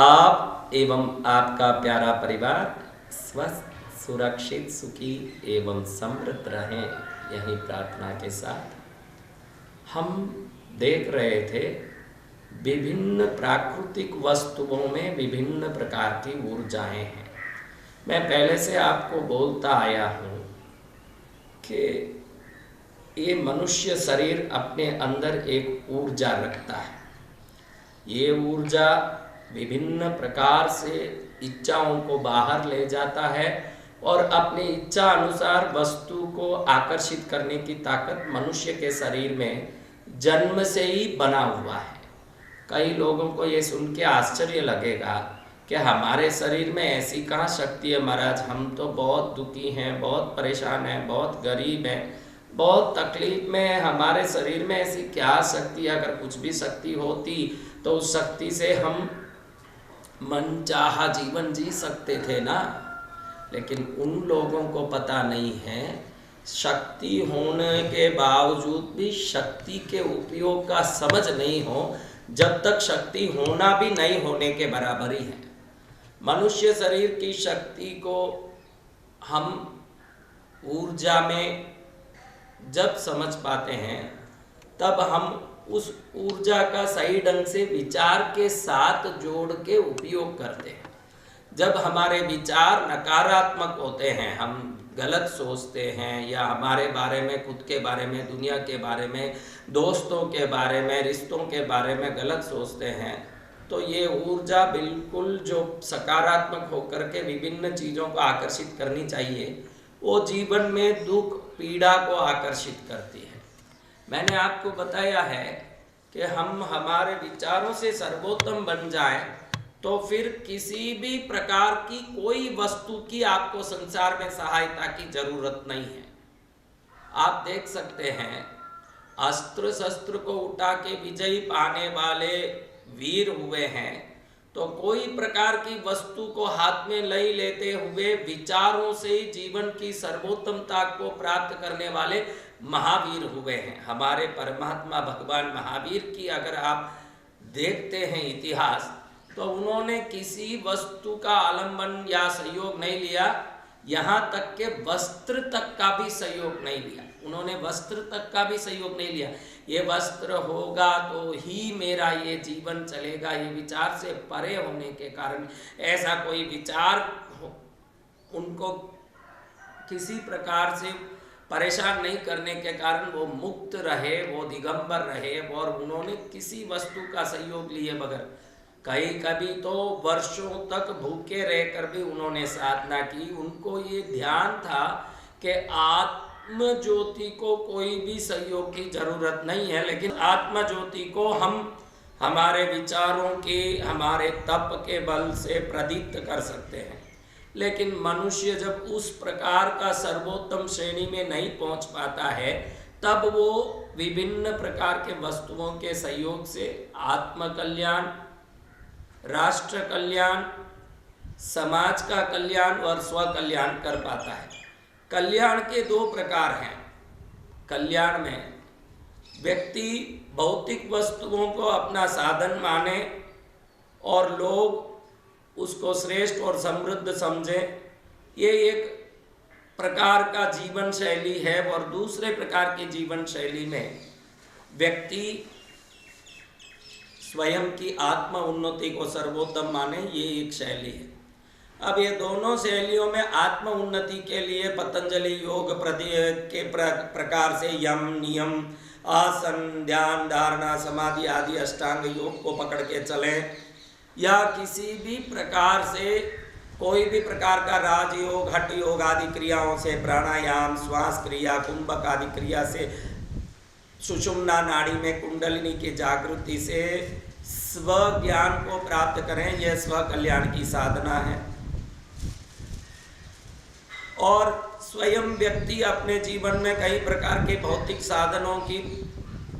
आप एवं आपका प्यारा परिवार स्वस्थ, सुरक्षित, सुखी एवं समृद्ध रहें, यही प्रार्थना के साथ हम देख रहे थे विभिन्न प्राकृतिक वस्तुओं में विभिन्न प्रकार की ऊर्जाएं हैं। मैं पहले से आपको बोलता आया हूँ कि ये मनुष्य शरीर अपने अंदर एक ऊर्जा रखता है। ये ऊर्जा विभिन्न प्रकार से इच्छाओं को बाहर ले जाता है और अपनी इच्छा अनुसार वस्तु को आकर्षित करने की ताकत मनुष्य के शरीर में जन्म से ही बना हुआ है। कई लोगों को ये सुन के आश्चर्य लगेगा कि हमारे शरीर में ऐसी कहाँ शक्ति है महाराज, हम तो बहुत दुखी हैं, बहुत परेशान हैं, बहुत गरीब हैं, बहुत तकलीफ में है, हमारे शरीर में ऐसी क्या शक्ति है। अगर कुछ भी शक्ति होती तो उस शक्ति से हम मनचाहा जीवन जी सकते थे ना। लेकिन उन लोगों को पता नहीं है शक्ति होने के बावजूद भी शक्ति के उपयोग का समझ नहीं हो, जब तक शक्ति होना भी नहीं होने के बराबर ही है। मनुष्य शरीर की शक्ति को हम ऊर्जा में जब समझ पाते हैं तब हम उस ऊर्जा का सही ढंग से विचार के साथ जोड़ के उपयोग करते हैं। जब हमारे विचार नकारात्मक होते हैं, हम गलत सोचते हैं या हमारे बारे में, खुद के बारे में, दुनिया के बारे में, दोस्तों के बारे में, रिश्तों के बारे में गलत सोचते हैं, तो ये ऊर्जा बिल्कुल जो सकारात्मक होकर के विभिन्न चीज़ों को आकर्षित करनी चाहिए, वो जीवन में दुख पीड़ा को आकर्षित करती है। मैंने आपको बताया है कि हम हमारे विचारों से सर्वोत्तम बन जाएं तो फिर किसी भी प्रकार की कोई वस्तु की आपको संसार में सहायता की जरूरत नहीं है। आप देख सकते हैं अस्त्र शस्त्र को उठा के विजयी पाने वाले वीर हुए हैं, तो कोई प्रकार की वस्तु को हाथ में ले लेते हुए विचारों से ही जीवन की सर्वोत्तमता को प्राप्त करने वाले महावीर हुए हैं। हमारे परमात्मा भगवान महावीर की अगर आप देखते हैं इतिहास, तो उन्होंने किसी वस्तु का आलंबन या सहयोग नहीं लिया, यहाँ तक के वस्त्र तक का भी सहयोग नहीं लिया। उन्होंने वस्त्र तक का भी सहयोग नहीं लिया। ये वस्त्र होगा तो ही मेरा ये जीवन चलेगा, ये विचार से परे होने के कारण, ऐसा कोई विचार उनको किसी प्रकार से परेशान नहीं करने के कारण वो मुक्त रहे, वो दिगंबर रहे, और उन्होंने किसी वस्तु का सहयोग लिए बगैर, कभी तो वर्षों तक भूखे रहकर भी उन्होंने साधना की। उनको ये ध्यान था कि आत्म ज्योति को कोई भी सहयोग की जरूरत नहीं है, लेकिन आत्म ज्योति को हम हमारे विचारों के, हमारे तप के बल से प्रदीप्त कर सकते हैं। लेकिन मनुष्य जब उस प्रकार का सर्वोत्तम श्रेणी में नहीं पहुंच पाता है, तब वो विभिन्न प्रकार के वस्तुओं के सहयोग से आत्म कल्याण, राष्ट्र कल्याण, समाज का कल्याण और स्व कल्याण कर पाता है। कल्याण के दो प्रकार हैं। कल्याण में व्यक्ति भौतिक वस्तुओं को अपना साधन माने और लोग उसको श्रेष्ठ और समृद्ध समझें, ये एक प्रकार का जीवन शैली है। और दूसरे प्रकार की जीवन शैली में व्यक्ति स्वयं की आत्म उन्नति को सर्वोत्तम माने, ये एक शैली है। अब ये दोनों शैलियों में आत्म उन्नति के लिए पतंजलि योग के प्रकार से यम, नियम, आसन, ध्यान, धारणा, समाधि आदि अष्टांग योग को पकड़ के चलें, या किसी भी प्रकार से कोई भी प्रकार का राजयोग, हठ योग आदि क्रियाओं से, प्राणायाम, श्वास क्रिया, कुंभक आदि क्रिया से, सुषुम्ना नाड़ी में कुंडलिनी की जागृति से स्व ज्ञान को प्राप्त करें। यह स्व कल्याण की साधना है। और स्वयं व्यक्ति अपने जीवन में कई प्रकार के भौतिक साधनों की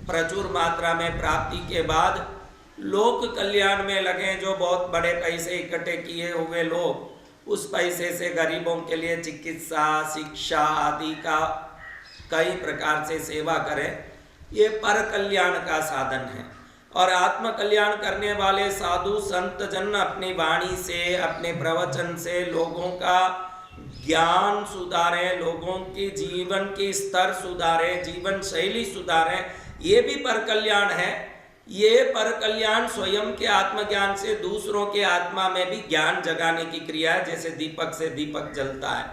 प्रचुर मात्रा में प्राप्ति के बाद लोक कल्याण में लगे। जो बहुत बड़े पैसे इकट्ठे किए हुए लोग उस पैसे से गरीबों के लिए चिकित्सा, शिक्षा आदि का कई प्रकार से सेवा करें, ये पर कल्याण का साधन है। और आत्म कल्याण करने वाले साधु संत जन अपनी वाणी से, अपने प्रवचन से लोगों का ज्ञान सुधारें, लोगों की जीवन की स्तर सुधारें, जीवन शैली सुधारें, ये भी पर कल्याण है। ये पर कल्याण स्वयं के आत्मज्ञान से दूसरों के आत्मा में भी ज्ञान जगाने की क्रिया है। जैसे दीपक से दीपक जलता है,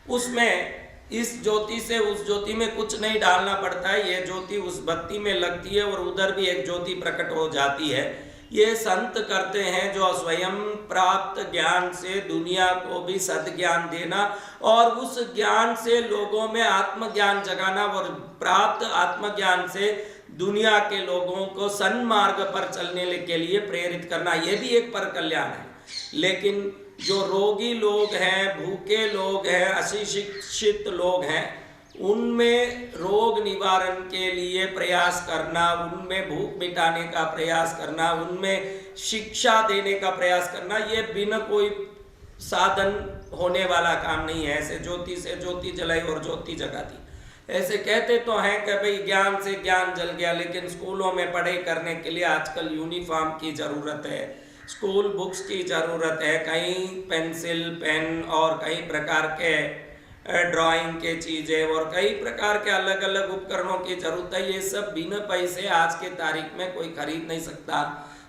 उसमें इस ज्योति से उस ज्योति में कुछ नहीं डालना पड़ता है, ये ज्योति उस बत्ती में लगती है और उधर भी एक ज्योति प्रकट हो जाती है। ये संत करते हैं जो स्वयं प्राप्त ज्ञान से दुनिया को भी सद्ज्ञान देना और उस ज्ञान से लोगों में आत्मज्ञान जगाना और प्राप्त आत्मज्ञान से दुनिया के लोगों को सन्मार्ग पर चलने के लिए प्रेरित करना, ये भी एक पर कल्याण है। लेकिन जो रोगी लोग हैं, भूखे लोग हैं, अशिक्षित लोग हैं, उनमें रोग निवारण के लिए प्रयास करना, उनमें भूख मिटाने का प्रयास करना, उनमें शिक्षा देने का प्रयास करना, ये बिना कोई साधन होने वाला काम नहीं है। ऐसे ज्योति से ज्योति जलाई और ज्योति जगाती, ऐसे कहते तो हैं कि भाई ज्ञान से ज्ञान जल गया, लेकिन स्कूलों में पढ़ाई करने के लिए आजकल यूनिफॉर्म की ज़रूरत है, स्कूल बुक्स की ज़रूरत है, कई पेंसिल पेन और कई प्रकार के ड्राइंग के चीज़ें और कई प्रकार के अलग अलग उपकरणों की ज़रूरत है। ये सब बिना पैसे आज के तारीख में कोई खरीद नहीं सकता।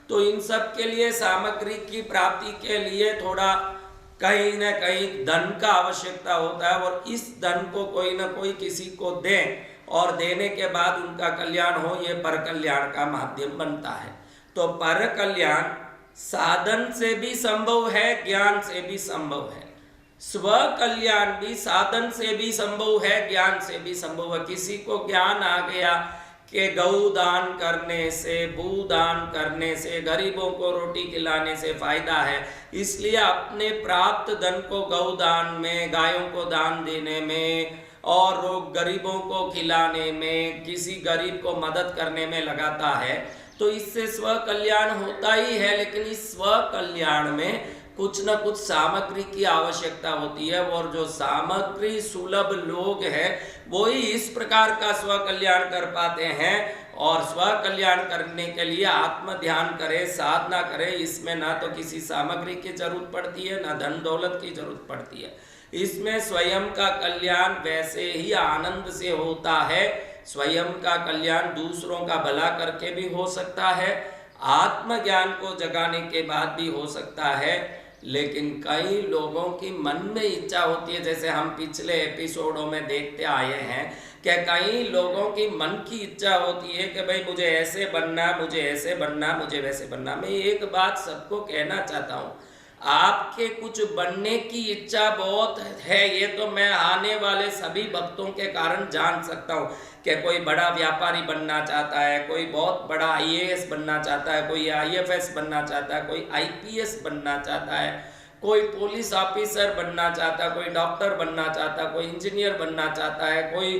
तो इन सब के लिए सामग्री की प्राप्ति के लिए थोड़ा कहीं न कहीं धन का आवश्यकता होता है और इस धन को कोई न कोई किसी को दें और देने के बाद उनका कल्याण हो, ये पर कल्याण का माध्यम बनता है। तो पर कल्याण साधन से भी संभव है, ज्ञान से भी संभव है। स्व कल्याण भी साधन से भी संभव है, ज्ञान से भी संभव है। किसी को ज्ञान आ गया कि गौ दान करने से, भूदान करने से, गरीबों को रोटी खिलाने से फायदा है, इसलिए अपने प्राप्त धन को गौदान में, गायों को दान देने में और गरीबों को खिलाने में, किसी गरीब को मदद करने में लगाता है, तो इससे स्व कल्याण होता ही है। लेकिन इस स्व कल्याण में कुछ न कुछ सामग्री की आवश्यकता होती है और जो सामग्री सुलभ लोग हैं वो ही इस प्रकार का स्व कल्याण कर पाते हैं। और स्व कल्याण करने के लिए आत्म ध्यान करें, साधना करें, इसमें ना तो किसी सामग्री की जरूरत पड़ती है, ना धन दौलत की जरूरत पड़ती है। इसमें स्वयं का कल्याण वैसे ही आनंद से होता है। स्वयं का कल्याण दूसरों का भला करके भी हो सकता है, आत्मज्ञान को जगाने के बाद भी हो सकता है। लेकिन कई लोगों की मन में इच्छा होती है, जैसे हम पिछले एपिसोडों में देखते आए हैं कि कई लोगों की मन की इच्छा होती है कि भाई मुझे ऐसे बनना, मुझे ऐसे बनना, मुझे वैसे बनना। मैं एक बात सबको कहना चाहता हूँ, आपके कुछ बनने की इच्छा बहुत है, ये तो मैं आने वाले सभी भक्तों के कारण जान सकता हूँ कि कोई बड़ा व्यापारी बनना चाहता है, कोई बहुत बड़ा IAS बनना चाहता है, कोई IFS बनना चाहता है, कोई IPS बनना चाहता है, कोई पुलिस ऑफिसर बनना चाहता है, कोई डॉक्टर बनना चाहता है, कोई इंजीनियर बनना चाहता है, कोई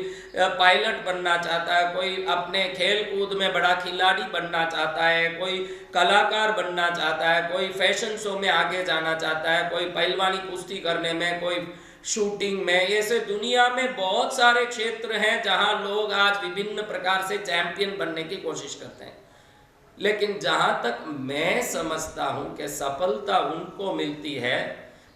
पायलट बनना चाहता है, कोई अपने खेल कूद में बड़ा खिलाड़ी बनना चाहता है, कोई कलाकार बनना चाहता है, कोई फैशन शो में आगे जाना चाहता है, कोई पहलवानी कुश्ती करने में, कोई शूटिंग में। ऐसे दुनिया में बहुत सारे क्षेत्र हैं जहां लोग आज विभिन्न प्रकार से चैंपियन बनने की कोशिश करते हैं। लेकिन जहां तक मैं समझता हूं कि सफलता उनको मिलती है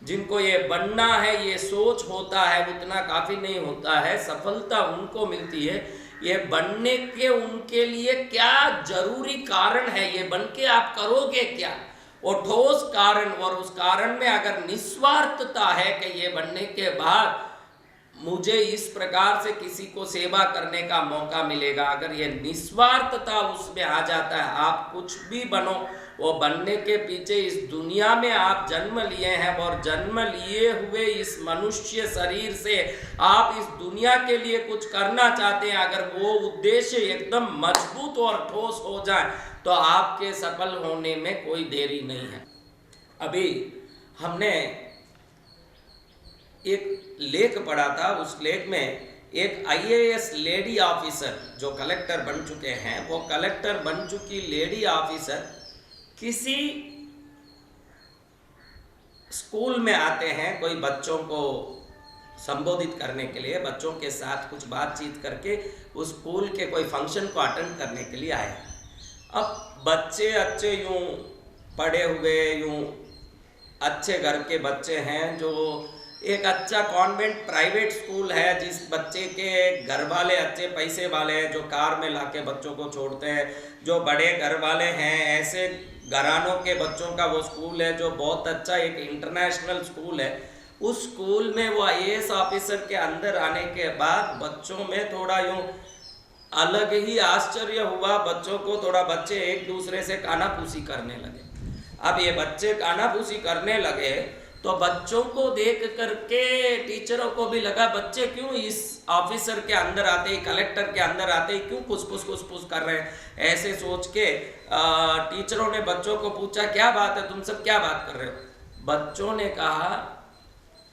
जिनको ये बनना है, ये सोच होता है, उतना काफ़ी नहीं होता है। सफलता उनको मिलती है, ये बनने के उनके लिए क्या जरूरी कारण है, ये बन के आप करोगे क्या, वो ठोस कारण। और उस कारण में अगर निस्वार्थता है कि ये बनने के बाद मुझे इस प्रकार से किसी को सेवा करने का मौका मिलेगा, अगर ये निस्वार्थता उसमें आ जाता है, आप कुछ भी बनो, वो बनने के पीछे इस दुनिया में आप जन्म लिए हैं और जन्म लिए हुए इस मनुष्य शरीर से आप इस दुनिया के लिए कुछ करना चाहते हैं, अगर वो उद्देश्य एकदम मजबूत और ठोस हो जाए तो आपके सफल होने में कोई देरी नहीं है। अभी हमने एक लेख पढ़ा था, उस लेख में एक IAS लेडी ऑफिसर जो कलेक्टर बन चुके हैं, वो कलेक्टर बन चुकी लेडी ऑफिसर किसी स्कूल में आते हैं, कोई बच्चों को संबोधित करने के लिए, बच्चों के साथ कुछ बातचीत करके उस स्कूल के कोई फंक्शन को अटेंड करने के लिए आए। अब बच्चे अच्छे यूं पढ़े हुए यूं अच्छे घर के बच्चे हैं, जो एक अच्छा कॉन्वेंट प्राइवेट स्कूल है, जिस बच्चे के घर वाले अच्छे पैसे वाले हैं, जो कार में लाके बच्चों को छोड़ते हैं, जो बड़े घर वाले हैं, ऐसे घरानों के बच्चों का वो स्कूल है, जो बहुत अच्छा एक इंटरनेशनल स्कूल है। उस स्कूल में वो IAS ऑफिसर के अंदर आने के बाद बच्चों में थोड़ा यूं अलग ही आश्चर्य हुआ। बच्चों को थोड़ा बच्चे एक दूसरे से कानाफूसी करने लगे। अब ये बच्चे कानाफूसी करने लगे तो बच्चों को देख करके टीचरों को भी लगा बच्चे क्यों इस ऑफिसर के अंदर आते ही, कलेक्टर के अंदर आते ही क्यों कुछ कर रहे हैं। ऐसे सोच के टीचरों ने बच्चों को पूछा क्या बात है, तुम सब क्या बात कर रहे हो। बच्चों ने कहा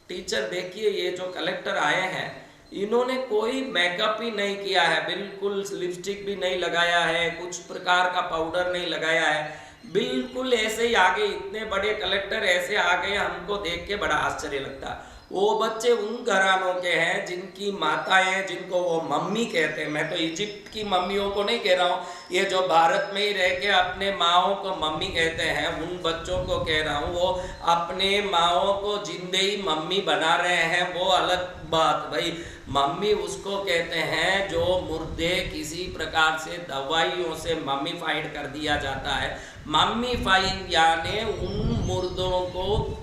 टीचर देखिए ये जो कलेक्टर आए हैं इन्होंने कोई मेकअप ही नहीं किया है, बिल्कुल लिपस्टिक भी नहीं लगाया है, कुछ प्रकार का पाउडर नहीं लगाया है, बिल्कुल ऐसे ही आ गए। इतने बड़े कलेक्टर ऐसे आ गए, हमको देख के बड़ा आश्चर्य लगता। वो बच्चे उन घरानों के हैं जिनकी माताएं, जिनको वो मम्मी कहते हैं। मैं तो इजिप्ट की मम्मियों को नहीं कह रहा हूँ, ये जो भारत में ही रह के अपने माओं को मम्मी कहते हैं उन बच्चों को कह रहा हूँ। वो अपने माओं को जिंदे ही मम्मी बना रहे हैं, वो अलग बात। भाई मम्मी उसको कहते हैं जो मुर्दे किसी प्रकार से दवाइयों से मम्मीफाइड कर दिया जाता है। मम्मीफाइंग यानी उन मुर्दों को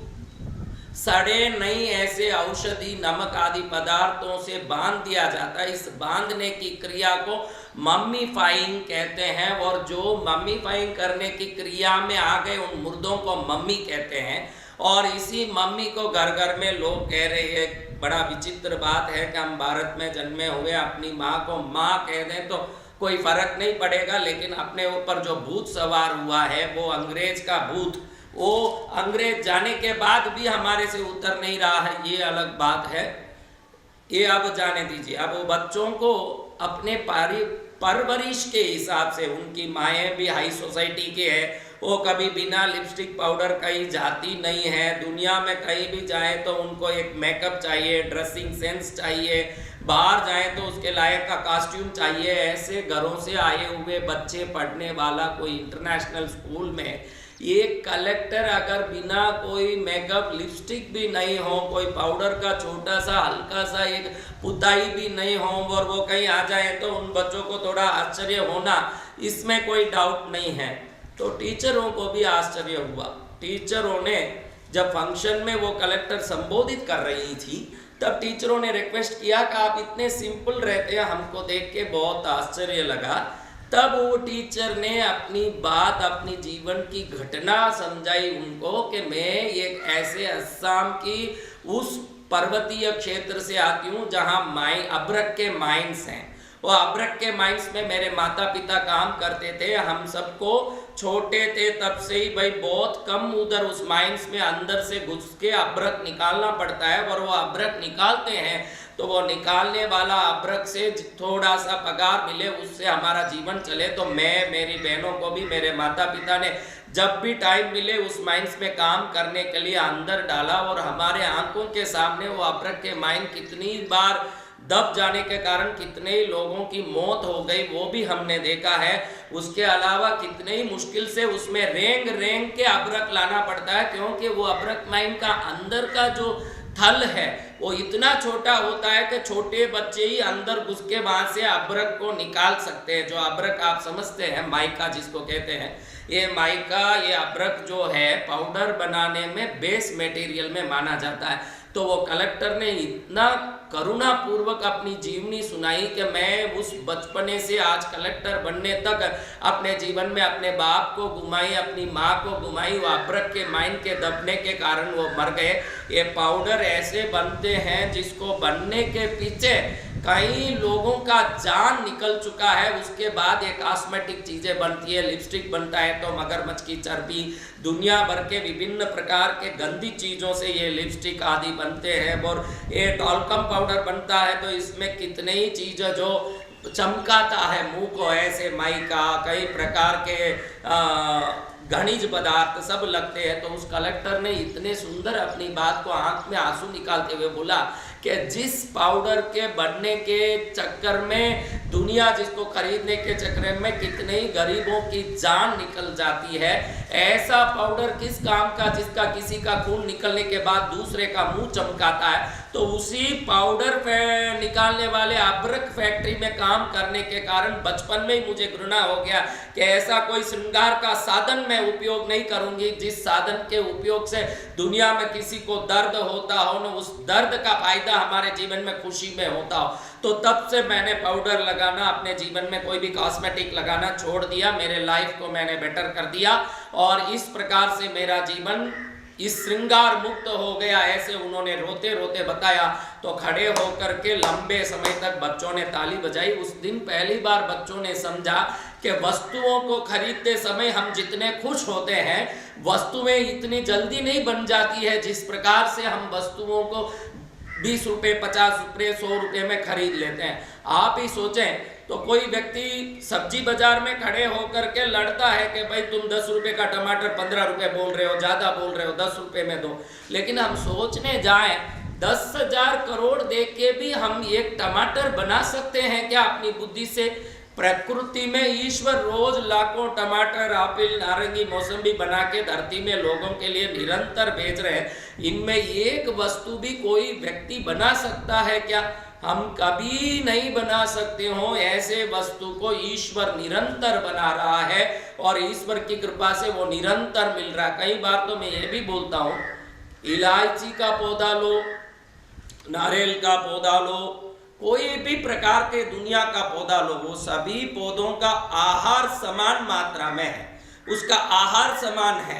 सड़े नहीं ऐसे औषधि नमक आदि पदार्थों से बांध दिया जाता है। इस बांधने की क्रिया को मम्मीफाइंग कहते हैं, और जो मम्मीफाइंग करने की क्रिया में आ गए उन मुर्दों को मम्मी कहते हैं। और इसी मम्मी को घर घर में लोग कह रहे हैं। बड़ा विचित्र बात है कि हम भारत में जन्मे हुए अपनी माँ को माँ कह दें तो कोई फर्क नहीं पड़ेगा, लेकिन अपने ऊपर जो भूत सवार हुआ है वो अंग्रेज का भूत, वो अंग्रेज जाने के बाद भी हमारे से उतर नहीं रहा है, ये अलग बात है। ये अब जाने दीजिए। अब वो बच्चों को अपने परवरिश के हिसाब से, उनकी माएँ भी हाई सोसाइटी के हैं, वो कभी बिना लिपस्टिक पाउडर कहीं जाती नहीं है। दुनिया में कहीं भी जाए तो उनको एक मेकअप चाहिए, ड्रेसिंग सेंस चाहिए, बाहर जाए तो उसके लायक का कॉस्ट्यूम चाहिए। ऐसे घरों से आए हुए बच्चे पढ़ने वाला कोई इंटरनेशनल स्कूल में ये कलेक्टर अगर बिना कोई मेकअप, लिपस्टिक भी नहीं हो, कोई पाउडर का छोटा सा हल्का सा एक पुताई भी नहीं हो, और वो कहीं आ जाए तो उन बच्चों को थोड़ा आश्चर्य होना, इसमें कोई डाउट नहीं है। तो टीचरों को भी आश्चर्य हुआ। टीचरों ने जब फंक्शन में वो कलेक्टर संबोधित कर रही थी तब टीचरों ने रिक्वेस्ट किया कि आप इतने सिंपल रहते हैं, हमको देख के बहुत आश्चर्य लगा। तब वो टीचर ने अपनी बात, अपनी जीवन की घटना समझाई उनको कि मैं एक ऐसे असम की उस पर्वतीय क्षेत्र से आती हूँ जहाँ अब्रक के माइंस हैं। वो अब्रक के माइंस में मेरे माता पिता काम करते थे। हम सबको छोटे थे तब से ही भाई बहुत कम उधर उस माइंस में अंदर से घुस के अब्रक निकालना पड़ता है, और वो अब्रक निकालते हैं तो वो निकालने वाला अब्रक से थोड़ा सा पगार मिले, उससे हमारा जीवन चले। तो मैं, मेरी बहनों को भी मेरे माता पिता ने जब भी टाइम मिले उस माइंस में काम करने के लिए अंदर डाला, और हमारे आंखों के सामने वो अब्रक के माइन कितनी बार दब जाने के कारण कितने ही लोगों की मौत हो गई वो भी हमने देखा है। उसके अलावा कितने ही मुश्किल से उसमें रेंग रेंग के अब्रक लाना पड़ता है, क्योंकि वो अब्रक माइन का अंदर का जो थल है वो इतना छोटा होता है कि छोटे बच्चे ही अंदर घुस के वहां से अब्रक को निकाल सकते हैं। जो अब्रक आप समझते हैं, माइका जिसको कहते हैं, ये माइका, ये अब्रक जो है पाउडर बनाने में बेस मटेरियल में माना जाता है। तो वो कलेक्टर ने इतना करुणा पूर्वक अपनी जीवनी सुनाई कि मैं उस बचपने से आज कलेक्टर बनने तक अपने जीवन में अपने बाप को गुमाई, अपनी माँ को गुमाई। वो अब्रक के माइन के दबने के कारण वो मर गए। ये पाउडर ऐसे बनते हैं जिसको बनने के पीछे कई लोगों का जान निकल चुका है। उसके बाद ये कॉस्मेटिक चीज़ें बनती है, लिपस्टिक बनता है तो मगरमच्छ की चर्बी, दुनिया भर के विभिन्न प्रकार के गंदी चीज़ों से ये लिपस्टिक आदि बनते हैं। और ये टॉल्कम पाउडर बनता है तो इसमें कितने ही चीज़ें जो चमकाता है मुंह को, ऐसे माइका, कई प्रकार के खनिज पदार्थ सब लगते हैं। तो उस कलेक्टर ने इतने सुंदर अपनी बात को आंख में आंसू निकालते हुए बोला कि जिस पाउडर के बनने के चक्कर में दुनिया जिसको खरीदने के चक्कर में कितने ही गरीबों की जान निकल जाती है। ऐसा पाउडर किस काम का जिसका किसी का खून निकलने के बाद दूसरे का मुंह चमकाता है। तो उसी पाउडर पे निकालने वाले अब्रक फैक्ट्री में काम करने के कारण बचपन में ही मुझे घृणा हो गया कि ऐसा कोई श्रृंगार का साधन मैं उपयोग नहीं करूंगी जिस साधन के उपयोग से दुनिया में किसी को दर्द होता हो न उस दर्द का फायदा हमारे जीवन में खुशी में होता हो। तो तब से मैंने पाउडर लगाना, अपने जीवन में कोई भी कॉस्मेटिक लगाना छोड़ दिया। मेरे लाइफ को मैंने बेटर कर दिया और इस प्रकार से मेरा जीवन इस श्रृंगार मुक्त हो गया। ऐसे उन्होंने रोते रोते बताया। तो खड़े होकर के लंबे समय तक बच्चों ने ताली बजाई। उस दिन पहली बार बच्चों ने समझा कि वस्तुओं को खरीदते समय हम जितने खुश होते हैं वस्तुएं इतनी जल्दी नहीं बन जाती है जिस प्रकार से हम वस्तुओं को 20 रुपये, 50 रुपये, 100 रुपये में खरीद लेते हैं। आप ही सोचें तो कोई व्यक्ति सब्जी बाजार में खड़े होकर के लड़ता है कि भाई तुम 10 रुपये का टमाटर 15 रुपये बोल रहे हो, ज्यादा बोल रहे हो, 10 रुपये में दो। लेकिन हम सोचने जाएं 10,000 करोड़ दे के भी हम एक टमाटर बना सकते हैं क्या अपनी बुद्धि से? प्रकृति में ईश्वर रोज लाखों टमाटर, एप्पल, नारंगी, मौसम्बी बना के धरती में लोगों के लिए निरंतर भेज रहे हैं। इनमें एक वस्तु भी कोई व्यक्ति बना सकता है क्या? हम कभी नहीं बना सकते हो। ऐसे वस्तु को ईश्वर निरंतर बना रहा है और ईश्वर की कृपा से वो निरंतर मिल रहा है। कई बार तो मैं ये भी बोलता हूँ, इलायची का पौधा लो, नारियल का पौधा लो, कोई भी प्रकार के दुनिया का पौधा लो, वो सभी पौधों का आहार समान मात्रा में है। उसका आहार समान है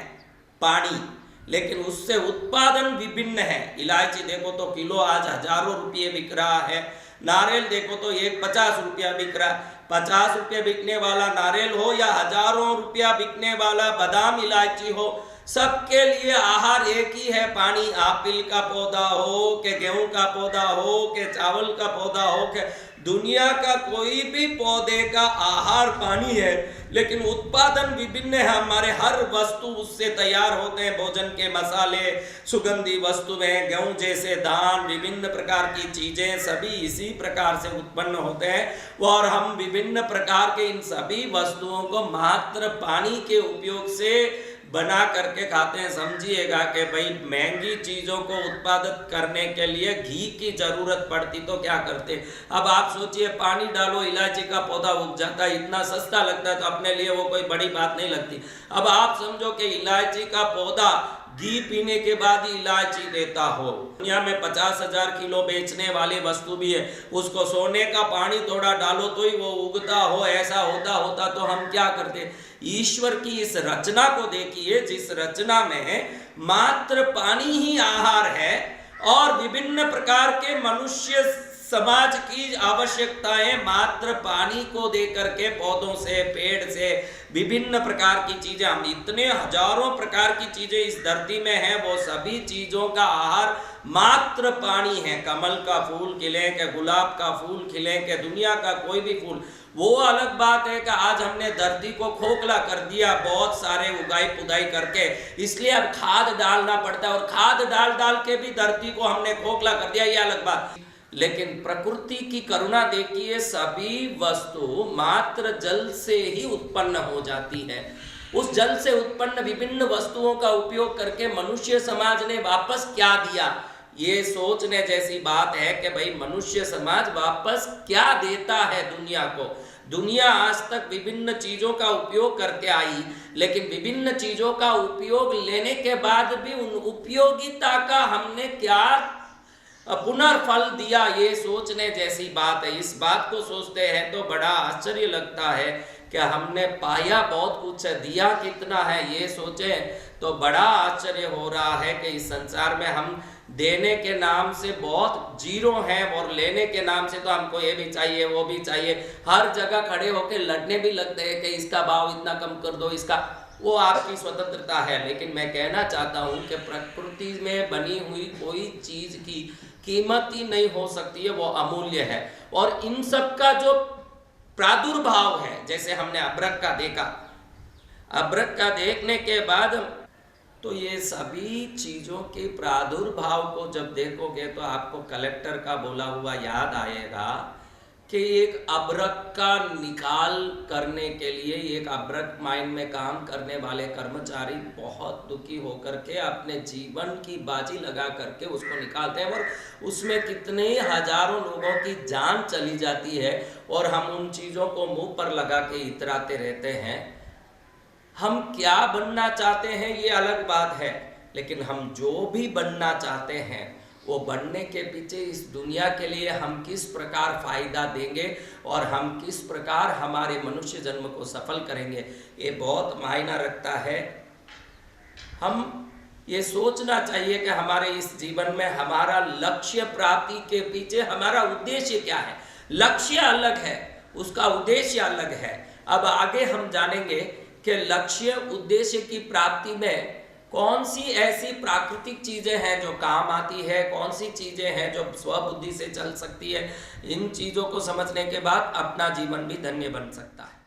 पानी, लेकिन उससे उत्पादन विभिन्न है। इलायची देखो तो किलो आज हजारों रुपये बिक रहा है। नारियल देखो तो एक 50 रुपया बिक रहा है। 50 रुपये बिकने वाला नारियल हो या हजारों रुपया बिकने वाला बादाम इलायची हो, सबके लिए आहार एक ही है, पानी। एप्पल का पौधा हो के गेहूं का पौधा हो के चावल का पौधा हो के दुनिया का कोई भी पौधे का आहार पानी है, लेकिन उत्पादन विभिन्न है। हमारे हर वस्तु उससे तैयार होते हैं। भोजन के मसाले, सुगंधी वस्तुएं, गेहूं जैसे धान, विभिन्न प्रकार की चीजें सभी इसी प्रकार से उत्पन्न होते हैं और हम विभिन्न प्रकार के इन सभी वस्तुओं को मात्र पानी के उपयोग से बना करके खाते हैं। समझिएगा कि भाई महंगी चीजों को उत्पादित करने के लिए घी की जरूरत पड़ती तो क्या करते। अब आप सोचिए, पानी डालो, इलायची का पौधा उग जाता है, इतना सस्ता लगता है तो अपने लिए वो कोई बड़ी बात नहीं लगती। अब आप समझो कि इलायची का पौधा घी पीने के बाद ही इलायची देता हो। दुनिया में 50,000 किलो बेचने वाली वस्तु भी है, उसको सोने का पानी थोड़ा डालो तो ही वो उगता हो। ऐसा होता तो हम क्या करते। ईश्वर की इस रचना को देखिए, जिस रचना में मात्र पानी ही आहार है और विभिन्न प्रकार के मनुष्य समाज की आवश्यकताएं मात्र पानी को देकर के, पौधों से, पेड़ से, विभिन्न प्रकार की चीजें, हम इतने हजारों प्रकार की चीजें इस धरती में हैं, वो सभी चीजों का आहार मात्र पानी है। कमल का फूल खिले के, गुलाब का फूल खिले के, दुनिया का कोई भी फूल, वो अलग बात है कि आज हमने धरती को खोखला कर दिया बहुत सारे उगाई पुदाई करके, इसलिए अब खाद डालना पड़ता है और खाद डाल के भी धरती को हमने खोखला कर दिया, ये अलग बात। लेकिन प्रकृति की करुणा देखिए, सभी वस्तु मात्र जल से ही उत्पन्न हो जाती है। उस जल से उत्पन्न विभिन्न वस्तुओं का उपयोग करके मनुष्य समाज ने वापस क्या दिया, ये सोचने जैसी बात है कि भाई मनुष्य समाज वापस क्या देता है दुनिया को। दुनिया आज तक विभिन्न चीजों का उपयोग करके आई, लेकिन विभिन्न चीजों का उपयोग लेने के बाद भी उन उपयोगिता का हमने क्या पुनर्फल दिया, ये सोचने जैसी बात है। इस बात को सोचते हैं तो बड़ा आश्चर्य लगता है कि हमने पाया बहुत कुछ है, दिया कितना है, ये सोचे तो बड़ा आश्चर्य हो रहा है कि इस संसार में हम देने के नाम से बहुत जीरो हैं और लेने के नाम से तो हमको ये भी चाहिए वो भी चाहिए। हर जगह खड़े होकर लड़ने भी लगते हैं कि इसका भाव इतना कम कर दो, इसका, वो आपकी स्वतंत्रता है। लेकिन मैं कहना चाहता हूँ कि प्रकृति में बनी हुई कोई चीज की कीमत ही नहीं हो सकती है, वो अमूल्य है। और इन सब का जो प्रादुर्भाव है, जैसे हमने अब्रक का देखा, अब्रक का देखने के बाद तो ये सभी चीजों के प्रादुर्भाव को जब देखोगे तो आपको कलेक्टर का बोला हुआ याद आएगा कि एक अब्रक का निकाल करने के लिए एक अब्रक माइंड में काम करने वाले कर्मचारी बहुत दुखी होकर के अपने जीवन की बाजी लगा करके उसको निकालते हैं, और उसमें कितने हजारों लोगों की जान चली जाती है और हम उन चीज़ों को मुंह पर लगा के इतराते रहते हैं। हम क्या बनना चाहते हैं ये अलग बात है, लेकिन हम जो भी बनना चाहते हैं वो बनने के पीछे इस दुनिया के लिए हम किस प्रकार फायदा देंगे और हम किस प्रकार हमारे मनुष्य जन्म को सफल करेंगे, ये बहुत मायना रखता है। हम ये सोचना चाहिए कि हमारे इस जीवन में हमारा लक्ष्य प्राप्ति के पीछे हमारा उद्देश्य क्या है। लक्ष्य अलग है, उसका उद्देश्य अलग है। अब आगे हम जानेंगे कि लक्ष्य उद्देश्य की प्राप्ति में कौन सी ऐसी प्राकृतिक चीजें हैं जो काम आती है, कौन सी चीजें हैं जो स्वबुद्धि से चल सकती है। इन चीजों को समझने के बाद अपना जीवन भी धन्य बन सकता है।